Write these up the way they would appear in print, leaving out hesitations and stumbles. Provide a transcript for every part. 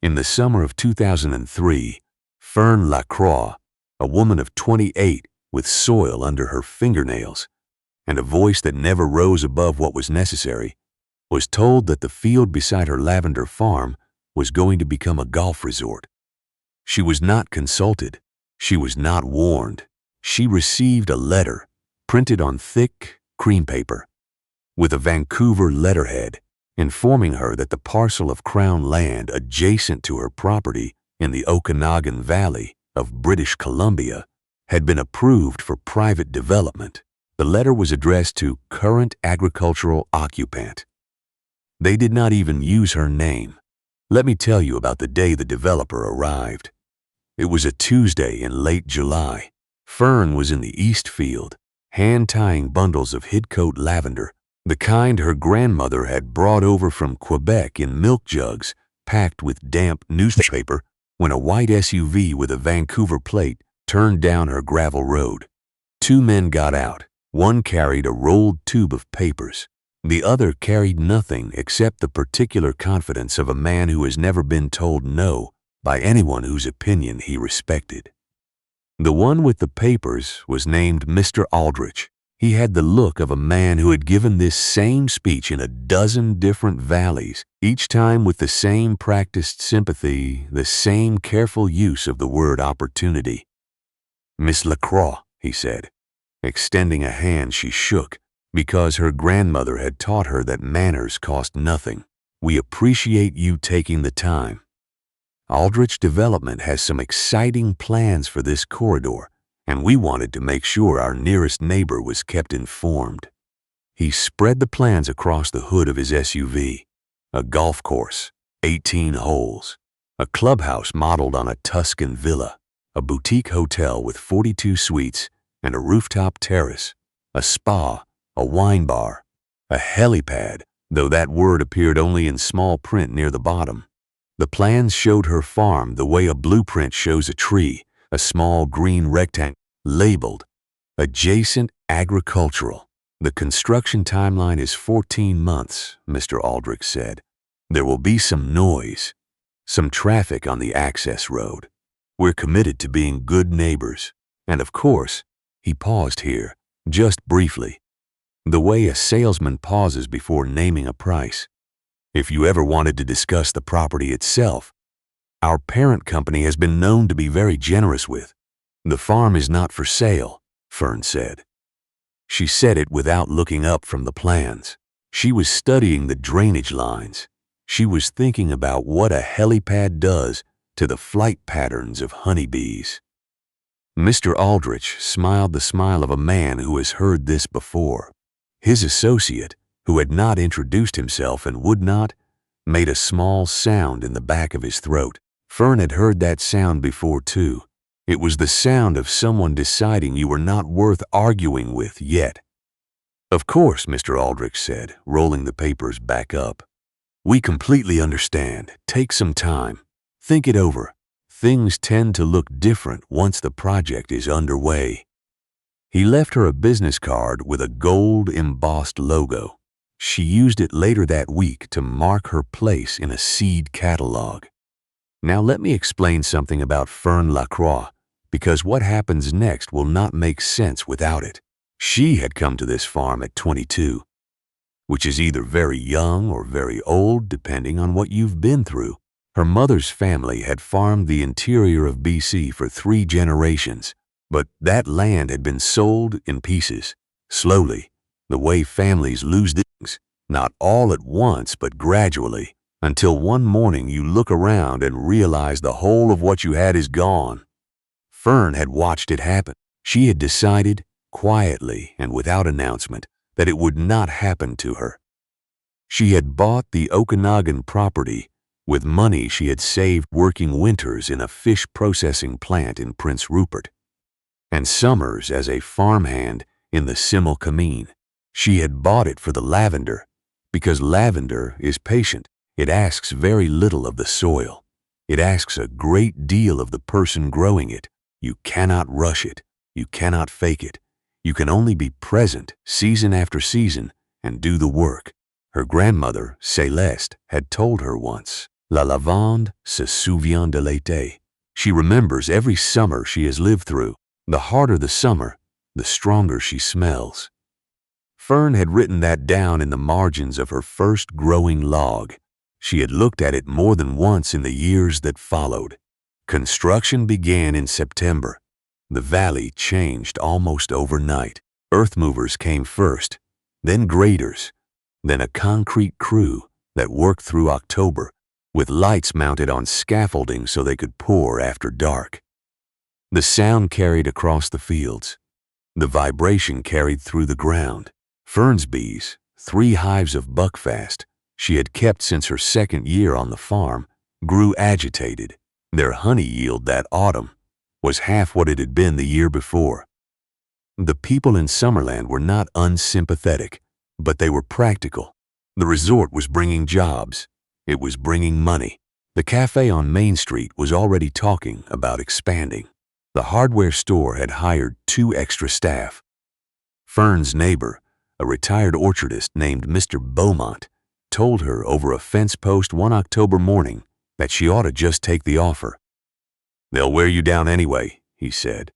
In the summer of 2003, Fern Lacroix, a woman of 28 with soil under her fingernails and a voice that never rose above what was necessary, was told that the field beside her lavender farm was going to become a golf resort. She was not consulted. She was not warned. She received a letter printed on thick cream paper with a Vancouver letterhead informing her that the parcel of Crown land adjacent to her property in the Okanagan Valley of British Columbia had been approved for private development. The letter was addressed to current agricultural occupant. They did not even use her name. Let me tell you about the day the developer arrived. It was a Tuesday in late July. Fern was in the East Field, hand-tying bundles of Hidcote lavender, the kind her grandmother had brought over from Quebec in milk jugs packed with damp newspaper, when a white SUV with a Vancouver plate turned down her gravel road. Two men got out. One carried a rolled tube of papers. The other carried nothing except the particular confidence of a man who has never been told no by anyone whose opinion he respected. The one with the papers was named Mr. Aldrich. He had the look of a man who had given this same speech in a dozen different valleys, each time with the same practiced sympathy, the same careful use of the word opportunity. "Miss Lacroix," he said, extending a hand she shook, because her grandmother had taught her that manners cost nothing. "We appreciate you taking the time. Aldrich Development has some exciting plans for this corridor, and we wanted to make sure our nearest neighbor was kept informed." He spread the plans across the hood of his SUV. A golf course, 18 holes, a clubhouse modeled on a Tuscan villa, a boutique hotel with 42 suites and a rooftop terrace, a spa, a wine bar, a helipad, though that word appeared only in small print near the bottom. The plans showed her farm the way a blueprint shows a tree, a small green rectangle labeled Adjacent Agricultural. "The construction timeline is 14 months, Mr. Aldrich said. "There will be some noise, some traffic on the access road. We're committed to being good neighbors. And of course," he paused here, just briefly, the way a salesman pauses before naming a price, "if you ever wanted to discuss the property itself, our parent company has been known to be very generous with. The farm is not for sale," Fern said. She said it without looking up from the plans. She was studying the drainage lines. She was thinking about what a helipad does to the flight patterns of honeybees. Mr. Aldrich smiled the smile of a man who has heard this before. His associate, who had not introduced himself and would not, made a small sound in the back of his throat. Fern had heard that sound before too. It was the sound of someone deciding you were not worth arguing with yet. "Of course," Mr. Aldrich said, rolling the papers back up. "We completely understand. Take some time. Think it over. Things tend to look different once the project is underway." He left her a business card with a gold-embossed logo. She used it later that week to mark her place in a seed catalog. Now let me explain something about Fern Lacroix, because what happens next will not make sense without it. She had come to this farm at 22, which is either very young or very old, depending on what you've been through. Her mother's family had farmed the interior of BC for 3 generations, but that land had been sold in pieces, slowly, the way families lose things, not all at once but gradually, until one morning you look around and realize the whole of what you had is gone. Fern had watched it happen. She had decided, quietly and without announcement, that it would not happen to her. She had bought the Okanagan property with money she had saved working winters in a fish processing plant in Prince Rupert, and summers as a farmhand in the Similkameen. She had bought it for the lavender, because lavender is patient. It asks very little of the soil. It asks a great deal of the person growing it. You cannot rush it. You cannot fake it. You can only be present season after season and do the work. Her grandmother, Celeste, had told her once, La lavande se souvient de l'été. She remembers every summer she has lived through. The harder the summer, the stronger she smells. Fern had written that down in the margins of her first growing log. She had looked at it more than once in the years that followed. Construction began in September. The valley changed almost overnight. Earth movers came first, then graders, then a concrete crew that worked through October, with lights mounted on scaffolding so they could pour after dark. The sound carried across the fields. The vibration carried through the ground. Fern's bees, 3 hives of buckfast she had kept since her second year on the farm, grew agitated. Their honey yield that autumn was half what it had been the year before. The people in Summerland were not unsympathetic, but they were practical. The resort was bringing jobs. It was bringing money. The cafe on Main Street was already talking about expanding. The hardware store had hired 2 extra staff. Fern's neighbor, a retired orchardist named Mr. Beaumont, told her over a fence post one October morning that she ought to just take the offer. "They'll wear you down anyway," he said.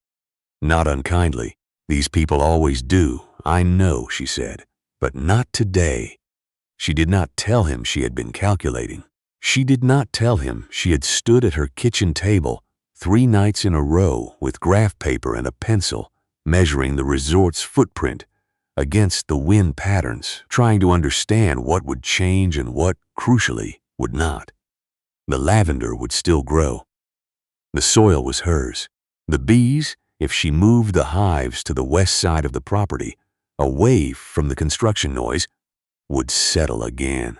Not unkindly. "These people always do, I know," she said, "but not today." She did not tell him she had been calculating. She did not tell him she had stood at her kitchen table 3 nights in a row with graph paper and a pencil, measuring the resort's footprint against the wind patterns, trying to understand what would change and what, crucially, would not. The lavender would still grow. The soil was hers. The bees, if she moved the hives to the west side of the property, away from the construction noise, would settle again.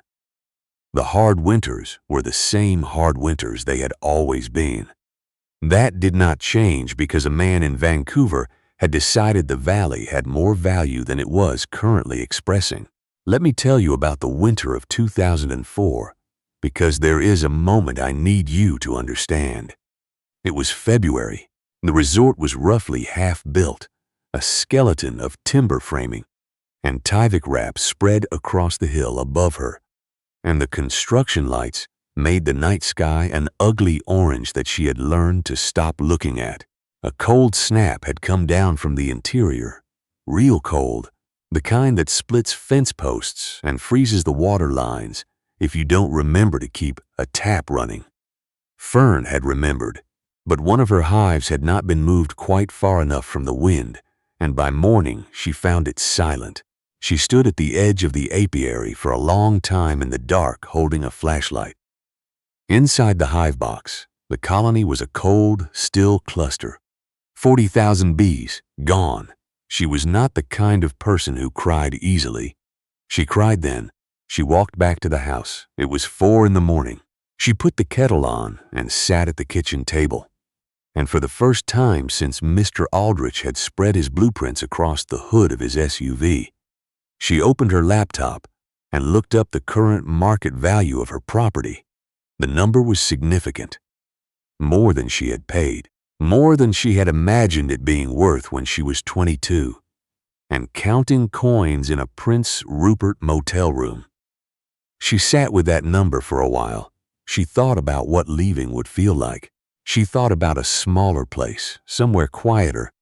The hard winters were the same hard winters they had always been. That did not change because a man in Vancouver had decided the valley had more value than it was currently expressing. Let me tell you about the winter of 2004, because there is a moment I need you to understand. It was February. The resort was roughly half built, a skeleton of timber framing, and Tyvek wrap spread across the hill above her, and the construction lights made the night sky an ugly orange that she had learned to stop looking at. A cold snap had come down from the interior, real cold, the kind that splits fence posts and freezes the water lines if you don't remember to keep a tap running. Fern had remembered, but one of her hives had not been moved quite far enough from the wind, and by morning she found it silent. She stood at the edge of the apiary for a long time in the dark, holding a flashlight. Inside the hive box, the colony was a cold, still cluster. 40,000 bees, gone. She was not the kind of person who cried easily. She cried then. She walked back to the house. It was 4 in the morning. She put the kettle on and sat at the kitchen table. And for the first time since Mr. Aldrich had spread his blueprints across the hood of his SUV, she opened her laptop and looked up the current market value of her property. The number was significant. More than she had paid. More than she had imagined it being worth when she was 22, and counting coins in a Prince Rupert motel room. She sat with that number for a while. She thought about what leaving would feel like. She thought about a smaller place, somewhere quieter.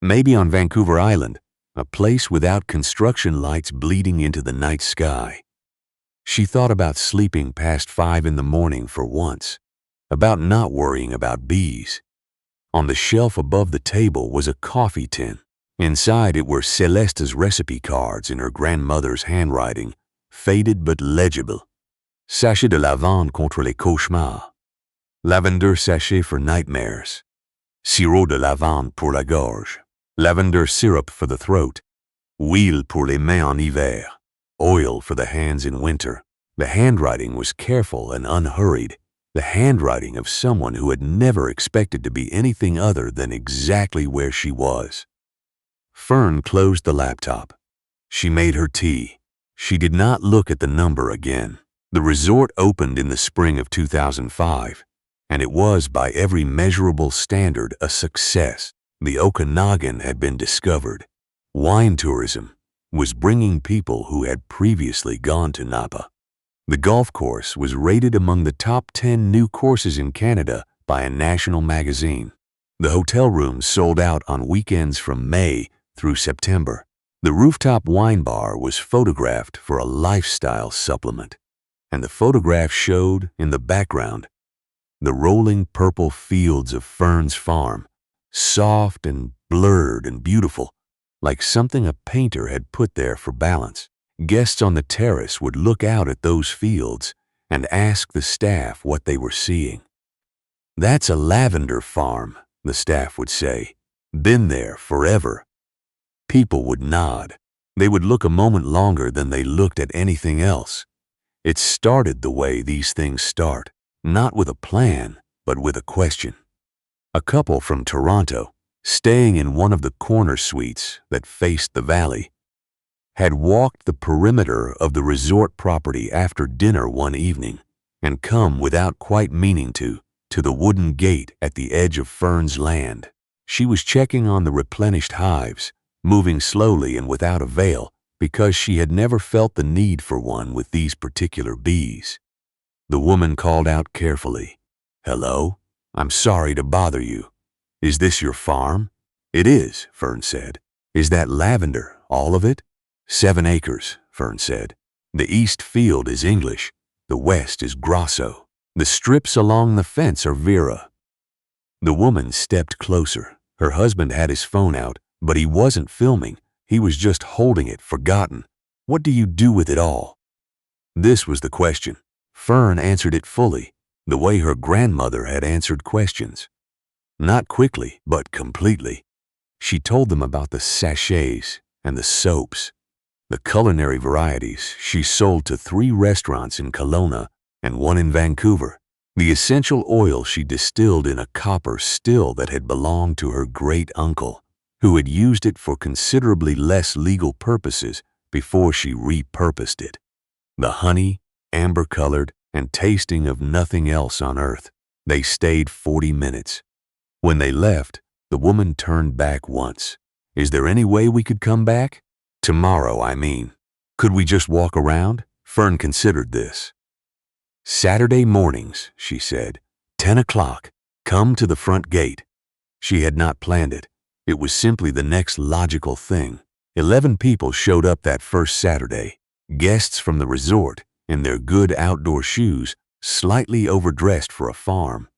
Maybe on Vancouver Island, a place without construction lights bleeding into the night sky. She thought about sleeping past 5 in the morning for once, about not worrying about bees. On the shelf above the table was a coffee tin. Inside it were Celeste's recipe cards in her grandmother's handwriting, faded but legible. Sachet de lavande contre les cauchemars. Lavender sachet for nightmares. Sirop de lavande pour la gorge. Lavender syrup for the throat. Huile pour les mains en hiver. Oil for the hands in winter. The handwriting was careful and unhurried. The handwriting of someone who had never expected to be anything other than exactly where she was. Fern closed the laptop. She made her tea. She did not look at the number again. The resort opened in the spring of 2005, and it was by every measurable standard a success. The Okanagan had been discovered. Wine tourism was bringing people who had previously gone to Napa. The golf course was rated among the top 10 new courses in Canada by a national magazine. The hotel rooms sold out on weekends from May through September. The rooftop wine bar was photographed for a lifestyle supplement, and the photograph showed, in the background, the rolling purple fields of Fern's farm, soft and blurred and beautiful, like something a painter had put there for balance. Guests on the terrace would look out at those fields and ask the staff what they were seeing. "That's a lavender farm," the staff would say. "Been there forever." People would nod. They would look a moment longer than they looked at anything else. It started the way these things start, not with a plan, but with a question. A couple from Toronto, staying in one of the corner suites that faced the valley, had walked the perimeter of the resort property after dinner one evening and come without quite meaning to the wooden gate at the edge of Fern's land. She was checking on the replenished hives, moving slowly and without a veil, because she had never felt the need for one with these particular bees. The woman called out carefully, "Hello, I'm sorry to bother you. Is this your farm?" "It is," Fern said. "Is that lavender, all of it?" 7 acres, Fern said. "The east field is English, the west is Grosso. The strips along the fence are Vera." The woman stepped closer. Her husband had his phone out, but he wasn't filming. He was just holding it, forgotten. "What do you do with it all?" This was the question. Fern answered it fully, the way her grandmother had answered questions. Not quickly, but completely. She told them about the sachets and the soaps, the culinary varieties she sold to 3 restaurants in Kelowna and 1 in Vancouver, the essential oil she distilled in a copper still that had belonged to her great-uncle, who had used it for considerably less legal purposes before she repurposed it. The honey, amber-colored, and tasting of nothing else on earth. They stayed 40 minutes. When they left, the woman turned back once. "Is there any way we could come back? Tomorrow, I mean. Could we just walk around?" Fern considered this. "Saturday mornings," she said. 10 o'clock. Come to the front gate." She had not planned it. It was simply the next logical thing. 11 people showed up that first Saturday. Guests from the resort, in their good outdoor shoes, slightly overdressed for a farm.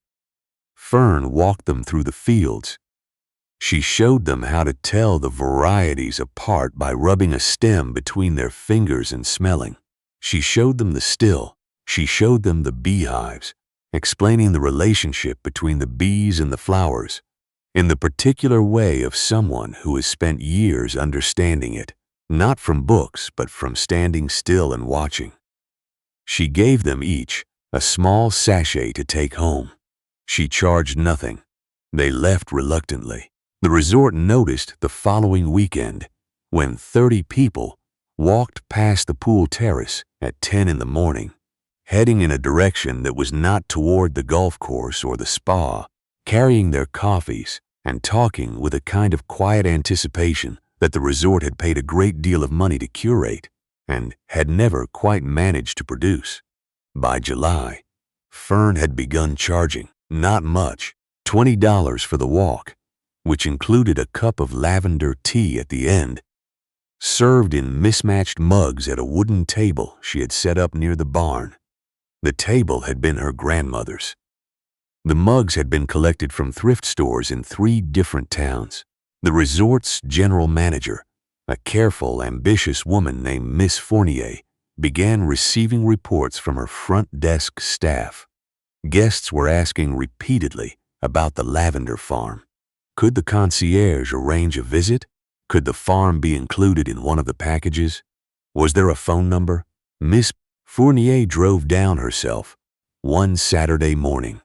Fern walked them through the fields. She showed them how to tell the varieties apart by rubbing a stem between their fingers and smelling. She showed them the still. She showed them the beehives, explaining the relationship between the bees and the flowers, in the particular way of someone who has spent years understanding it, not from books, but from standing still and watching. She gave them each a small sachet to take home. She charged nothing. They left reluctantly. The resort noticed the following weekend, when 30 people walked past the pool terrace at 10 in the morning, heading in a direction that was not toward the golf course or the spa, carrying their coffees and talking with a kind of quiet anticipation that the resort had paid a great deal of money to curate and had never quite managed to produce. By July, Fern had begun charging, not much, $20 for the walk, which included a cup of lavender tea at the end, served in mismatched mugs at a wooden table she had set up near the barn. The table had been her grandmother's. The mugs had been collected from thrift stores in 3 different towns. The resort's general manager, a careful, ambitious woman named Miss Fournier, began receiving reports from her front desk staff. Guests were asking repeatedly about the lavender farm. Could the concierge arrange a visit? Could the farm be included in one of the packages? Was there a phone number? Miss Fournier drove down herself one Saturday morning.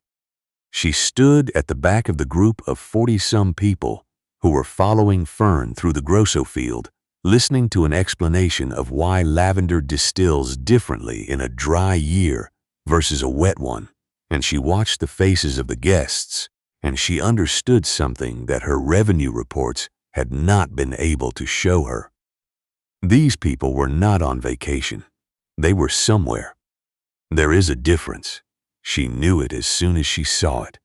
She stood at the back of the group of 40-some people who were following Fern through the Grosso field, listening to an explanation of why lavender distills differently in a dry year versus a wet one, and she watched the faces of the guests, and she understood something that her revenue reports had not been able to show her. These people were not on vacation. They were somewhere. There is a difference. She knew it as soon as she saw it.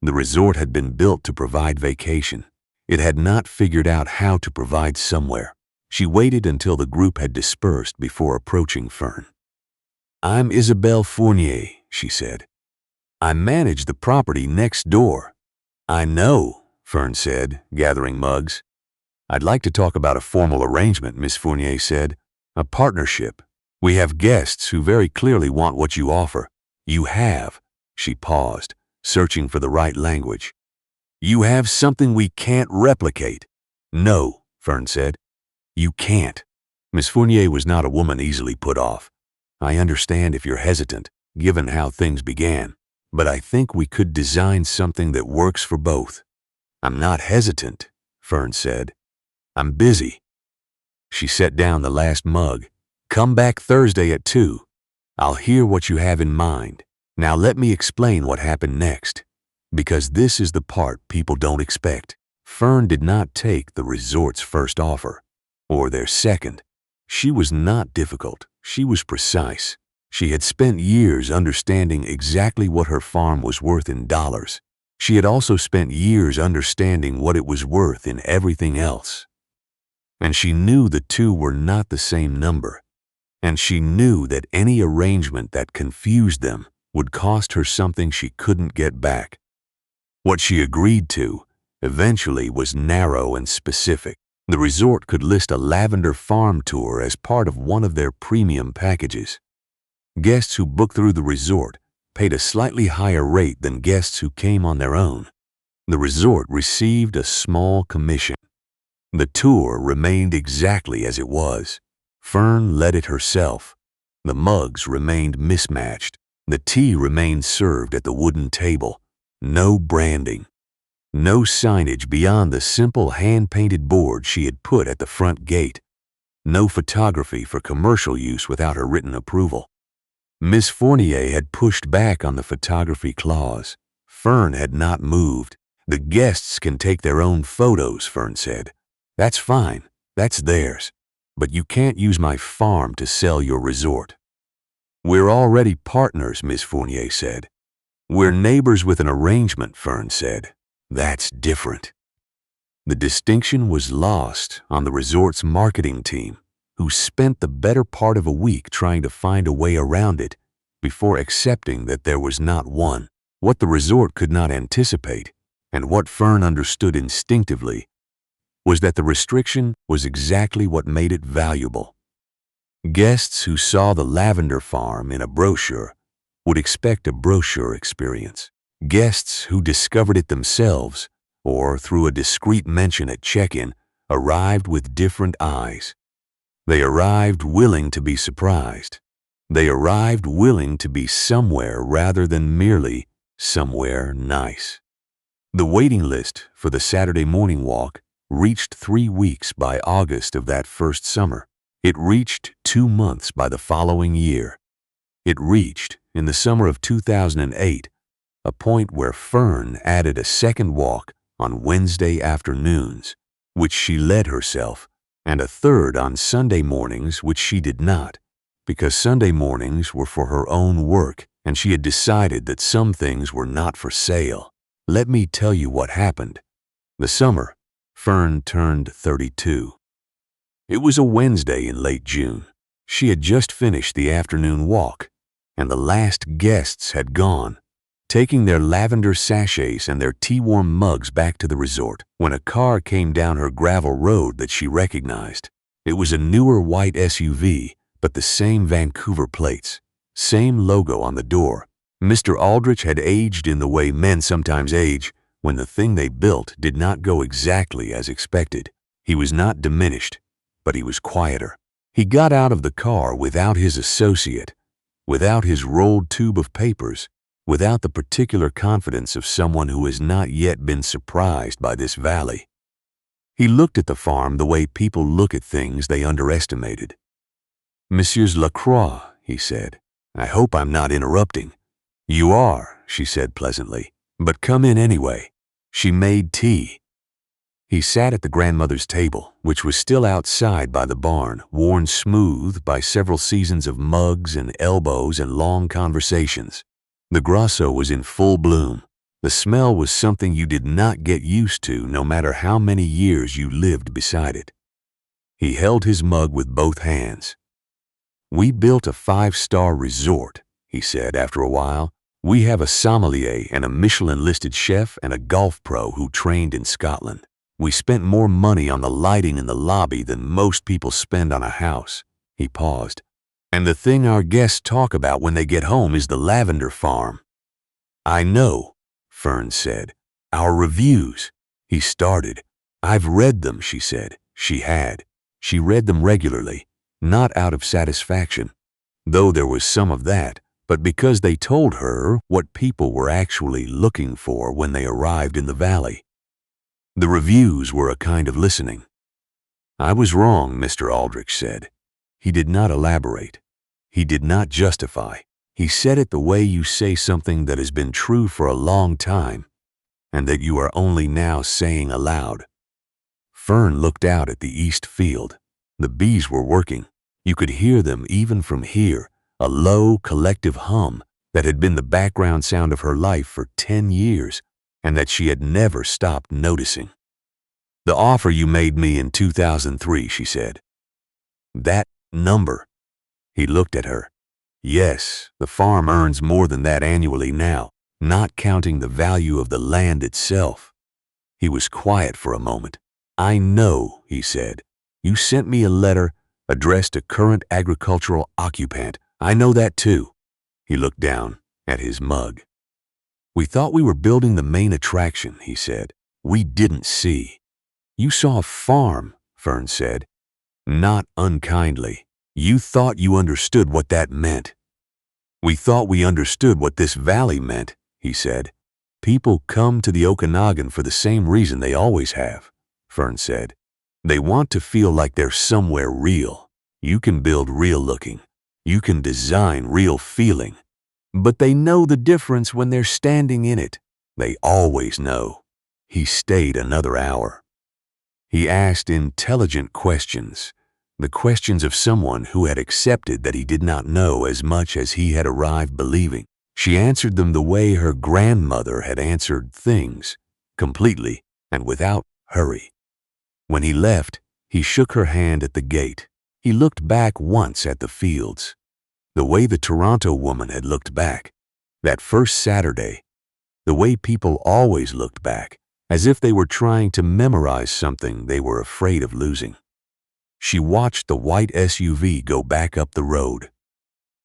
The resort had been built to provide vacation. It had not figured out how to provide somewhere. She waited until the group had dispersed before approaching Fern. "I'm Isabelle Fournier," she said. "I manage the property next door." "I know," Fern said, gathering mugs. "I'd like to talk about a formal arrangement," Miss Fournier said. "A partnership. We have guests who very clearly want what you offer. You have," she paused, searching for the right language. "You have something we can't replicate." "No," Fern said. "You can't." Miss Fournier was not a woman easily put off. "I understand if you're hesitant, given how things began, but I think we could design something that works for both." "I'm not hesitant," Fern said. "I'm busy." She set down the last mug. "Come back Thursday at 2. I'll hear what you have in mind. Now let me explain what happened next, because this is the part people don't expect." Fern did not take the resort's first offer, or their second. She was not difficult. She was precise. She had spent years understanding exactly what her farm was worth in dollars. She had also spent years understanding what it was worth in everything else. And she knew the two were not the same number. And she knew that any arrangement that confused them would cost her something she couldn't get back. What she agreed to, eventually, was narrow and specific. The resort could list a lavender farm tour as part of one of their premium packages. Guests who booked through the resort paid a slightly higher rate than guests who came on their own. The resort received a small commission. The tour remained exactly as it was. Fern led it herself. The mugs remained mismatched. The tea remained served at the wooden table. No branding. No signage beyond the simple hand-painted board she had put at the front gate. No photography for commercial use without her written approval. Miss Fournier had pushed back on the photography clause. Fern had not moved. "The guests can take their own photos," Fern said. "That's fine. That's theirs. But you can't use my farm to sell your resort." "We're already partners," Miss Fournier said. "We're neighbors with an arrangement," Fern said. "That's different." The distinction was lost on the resort's marketing team, who spent the better part of a week trying to find a way around it before accepting that there was not one. What the resort could not anticipate, and what Fern understood instinctively, was that the restriction was exactly what made it valuable. Guests who saw the lavender farm in a brochure would expect a brochure experience. Guests who discovered it themselves, or through a discreet mention at check-in, arrived with different eyes. They arrived willing to be surprised. They arrived willing to be somewhere rather than merely somewhere nice. The waiting list for the Saturday morning walk reached 3 weeks by August of that first summer. It reached 2 months by the following year. It reached, in the summer of 2008, a point where Fern added a second walk on Wednesday afternoons, which she led herself, and a third on Sunday mornings, which she did not, because Sunday mornings were for her own work, and she had decided that some things were not for sale. Let me tell you what happened. The summer, Fern turned 32. It was a Wednesday in late June. She had just finished the afternoon walk, and the last guests had gone, taking their lavender sachets and their tea-warm mugs back to the resort, when a car came down her gravel road that she recognized. It was a newer white SUV, but the same Vancouver plates, same logo on the door. Mr. Aldrich had aged in the way men sometimes age, when the thing they built did not go exactly as expected. He was not diminished, but he was quieter. He got out of the car without his associate, without his rolled tube of papers, without the particular confidence of someone who has not yet been surprised by this valley. He looked at the farm the way people look at things they underestimated. "Messieurs Lacroix," he said, "I hope I'm not interrupting." "You are," she said pleasantly, "but come in anyway." She made tea. He sat at the grandmother's table, which was still outside by the barn, worn smooth by several seasons of mugs and elbows and long conversations. The grasso was in full bloom. The smell was something you did not get used to no matter how many years you lived beside it. He held his mug with both hands. "We built a 5-star resort," he said after a while. "We have a sommelier and a Michelin-listed chef and a golf pro who trained in Scotland. We spent more money on the lighting in the lobby than most people spend on a house." He paused. "And the thing our guests talk about when they get home is the Lavender farm." "I know," Fern said. "Our reviews." He started. "I've read them," she said. She had. She read them regularly, not out of satisfaction, though there was some of that, but because they told her what people were actually looking for when they arrived in the valley. The reviews were a kind of listening. "I was wrong," Mr. Aldrich said. He did not elaborate. He did not justify. He said it the way you say something that has been true for a long time and that you are only now saying aloud. Fern looked out at the east field. The bees were working. You could hear them even from here, a low, collective hum that had been the background sound of her life for 10 years and that she had never stopped noticing. "The offer you made me in 2003, she said. "That number." He looked at her. "Yes, the farm earns more than that annually now, not counting the value of the land itself." He was quiet for a moment. "I know," he said. "You sent me a letter addressed to current agricultural occupant. I know that too." He looked down at his mug. "We thought we were building the main attraction," he said. "We didn't see." "You saw a farm," Fern said. Not unkindly. "You thought you understood what that meant." "We thought we understood what this valley meant," he said. "People come to the Okanagan for the same reason they always have," Fern said. "They want to feel like they're somewhere real. You can build real looking. You can design real feeling. But they know the difference when they're standing in it. They always know." He stayed another hour. He asked intelligent questions, the questions of someone who had accepted that he did not know as much as he had arrived believing. She answered them the way her grandmother had answered things, completely and without hurry. When he left, he shook her hand at the gate. He looked back once at the fields, the way the Toronto woman had looked back, that first Saturday, the way people always looked back, as if they were trying to memorize something they were afraid of losing. She watched the white SUV go back up the road.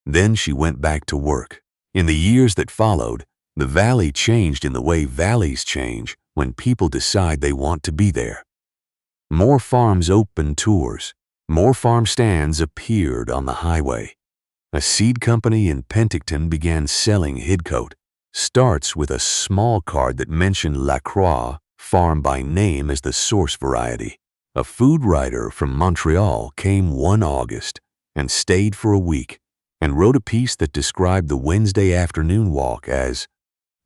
Then she went back to work. In the years that followed, the valley changed in the way valleys change when people decide they want to be there. More farms opened tours. More farm stands appeared on the highway. A seed company in Penticton began selling Hidcote. Starts with a small card that mentioned La Croix farm by name as the source variety. A food writer from Montreal came one August and stayed for a week and wrote a piece that described the Wednesday afternoon walk as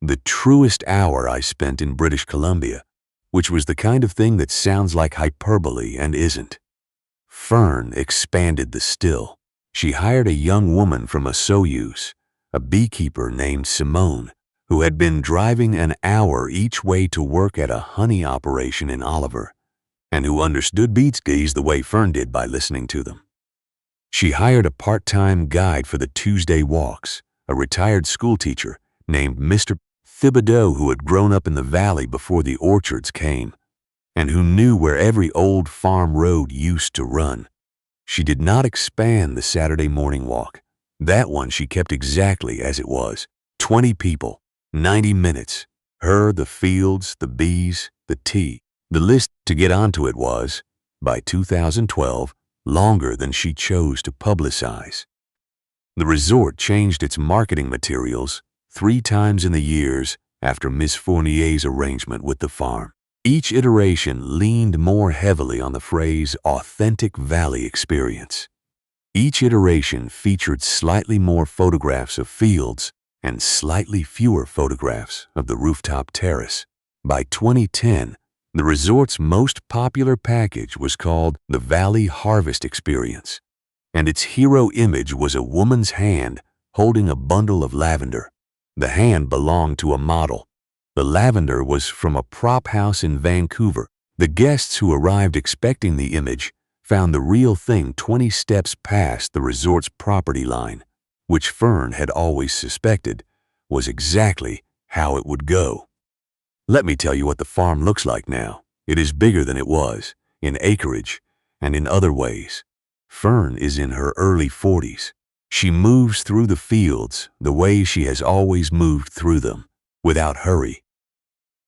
the truest hour I spent in British Columbia, which was the kind of thing that sounds like hyperbole and isn't. Fern expanded the still. She hired a young woman from a Soyuz, a beekeeper named Simone, who had been driving an hour each way to work at a honey operation in Oliver, and who understood beetskis the way Fern did by listening to them. She hired a part-time guide for the Tuesday walks, a retired schoolteacher named Mr. Thibodeau who had grown up in the valley before the orchards came, and who knew where every old farm road used to run. She did not expand the Saturday morning walk. That one she kept exactly as it was. 20 people, 90 minutes, her, the fields, the bees, the tea. The list to get onto it was, by 2012, longer than she chose to publicize. The resort changed its marketing materials 3 times in the years after Miss Fournier's arrangement with the farm. Each iteration leaned more heavily on the phrase authentic valley experience. Each iteration featured slightly more photographs of fields and slightly fewer photographs of the rooftop terrace. By 2010, The resort's most popular package was called the Valley Harvest Experience, and its hero image was a woman's hand holding a bundle of lavender. The hand belonged to a model. The lavender was from a prop house in Vancouver. The guests who arrived expecting the image found the real thing 20 steps past the resort's property line, which Fern had always suspected was exactly how it would go. Let me tell you what the farm looks like now. It is bigger than it was, in acreage and in other ways. Fern is in her early 40s. She moves through the fields the way she has always moved through them, without hurry,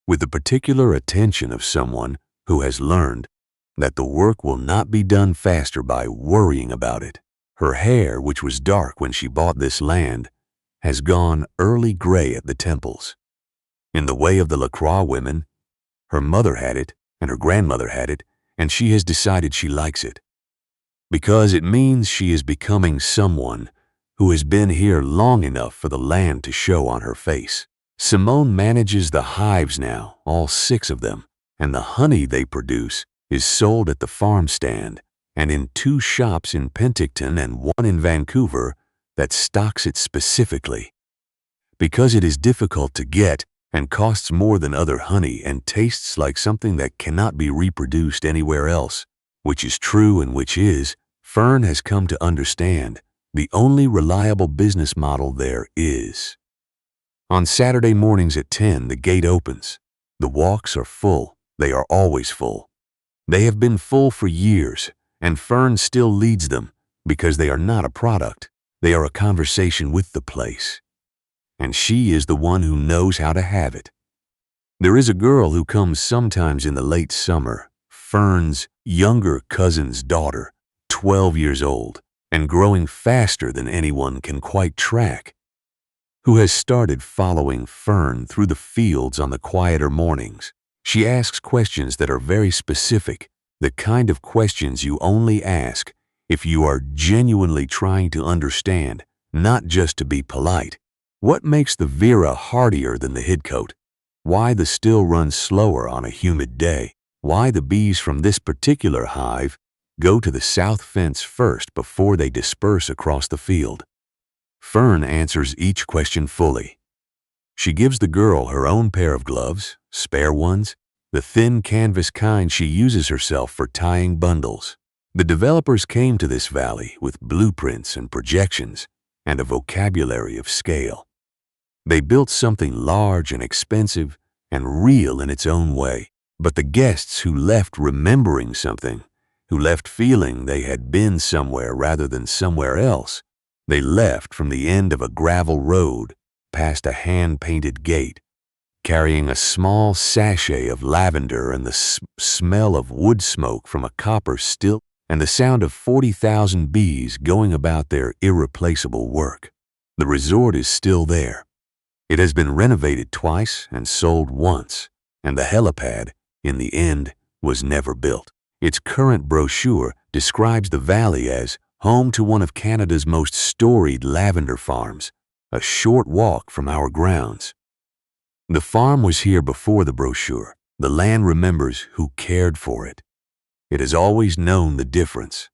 with the particular attention of someone who has learned that the work will not be done faster by worrying about it. Her hair, which was dark when she bought this land, has gone early gray at the temples. In the way of the Lacroix women, her mother had it and her grandmother had it, and she has decided she likes it, because it means she is becoming someone who has been here long enough for the land to show on her face. Simone manages the hives now, all 6 of them, and the honey they produce is sold at the farm stand and in 2 shops in Penticton and 1 in Vancouver that stocks it specifically. Because it is difficult to get and costs more than other honey and tastes like something that cannot be reproduced anywhere else, which is true and which is, Fern has come to understand, the only reliable business model there is. On Saturday mornings at 10, the gate opens. The walks are full. They are always full. They have been full for years, and Fern still leads them because they are not a product. They are a conversation with the place. And she is the one who knows how to have it. There is a girl who comes sometimes in the late summer, Fern's younger cousin's daughter, 12 years old, and growing faster than anyone can quite track, who has started following Fern through the fields on the quieter mornings. She asks questions that are very specific, the kind of questions you only ask if you are genuinely trying to understand, not just to be polite. What makes the Vera hardier than the Hidcote? Why the still runs slower on a humid day? Why the bees from this particular hive go to the south fence first before they disperse across the field? Fern answers each question fully. She gives the girl her own pair of gloves, spare ones, the thin canvas kind she uses herself for tying bundles. The developers came to this valley with blueprints and projections and a vocabulary of scale. They built something large and expensive and real in its own way. But the guests who left remembering something, who left feeling they had been somewhere rather than somewhere else, they left from the end of a gravel road past a hand-painted gate, carrying a small sachet of lavender and the smell of wood smoke from a copper still and the sound of 40,000 bees going about their irreplaceable work. The resort is still there. It has been renovated twice and sold once, and the helipad, in the end, was never built. Its current brochure describes the valley as home to one of Canada's most storied lavender farms, a short walk from our grounds. The farm was here before the brochure. The land remembers who cared for it. It has always known the difference.